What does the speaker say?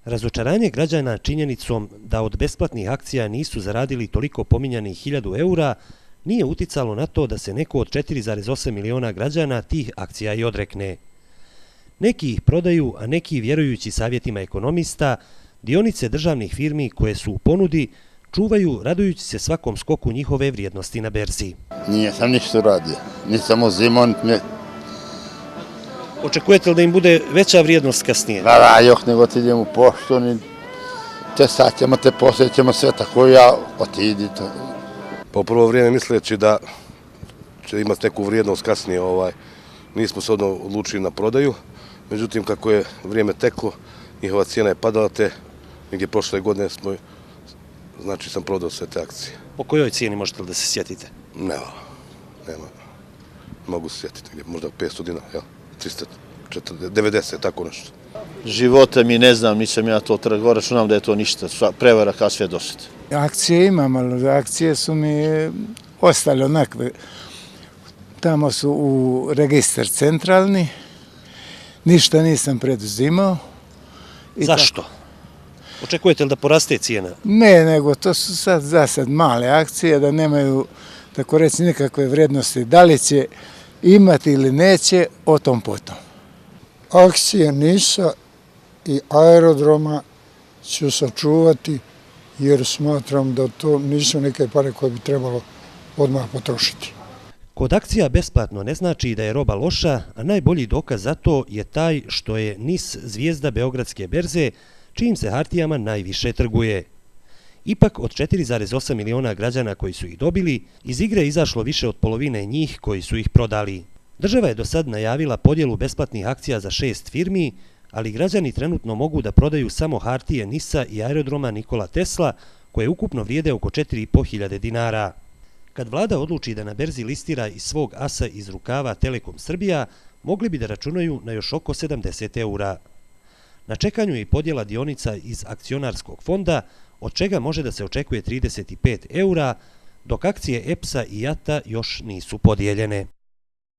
Razočaranje građana činjenicom da od besplatnih akcija nisu zaradili toliko pominjanih 1000 eura nije uticalo na to da se neko od 4,8 miliona građana tih akcija i odrekne. Neki ih prodaju, a neki, vjerujući savjetima ekonomista, dionice državnih firmi koje su u ponudi čuvaju radujući se svakom skoku njihove vrijednosti na berzi. Nije sam ništa radio, nisam uzimao. Očekujete li da im bude veća vrijednost kasnije? Da, još nego ti idem u poštu, te sad ćemo, te poslije ćemo sve tako, ja otidi to. Po prvo vrijeme misleći da će imati neku vrijednost kasnije, nismo se odlučili na prodaju, međutim kako je vrijeme teklo, njihova cijena je padala, te negdje prošle godine sam prodao sve te akcije. Po kojoj cijeni možete li da se sjetite? Nema. Mogu se sjetiti, možda 500 dinara, 390, tako nešto. Života mi ne znam, nisam ja to trgovao, računam da je to ništa, prevara kao sve dosad. Akcije imam, ali akcije su mi ostale onakve. Tamo su u registar centralni, ništa nisam preduzimao. Zašto? Očekujete li da poraste cijena? Ne, nego to su za sad male akcije, da nemaju, tako reći, nikakve vrijednosti. Da li će imati ili neće, o tom potom. Akcije NIS-a i aerodroma ću sačuvati jer smatram da to nisu neke pare koje bi trebalo odmah potrošiti. Kod akcija besplatno ne znači da je roba loša, a najbolji dokaz za to je taj što je NIS zvijezda Beogradske berze, čijim se hartijama najviše trguje. Ipak od 4,8 miliona građana koji su ih dobili, iz igre izašlo više od polovine njih koji su ih prodali. Država je do sad najavila podjelu besplatnih akcija za 6 firmi, ali građani trenutno mogu da prodaju samo hartije NIS-a i aerodroma Nikola Tesla, koje ukupno vrijede oko 4.500 dinara. Kad vlada odluči da na berzi listira iz svog asa iz rukava Telekom Srbija, mogli bi da računaju na još oko 70 eura. Na čekanju je i podjela dionica iz akcionarskog fonda, od čega može da se očekuje 35 eura, dok akcije EPS-a i JAT-a još nisu podijeljene.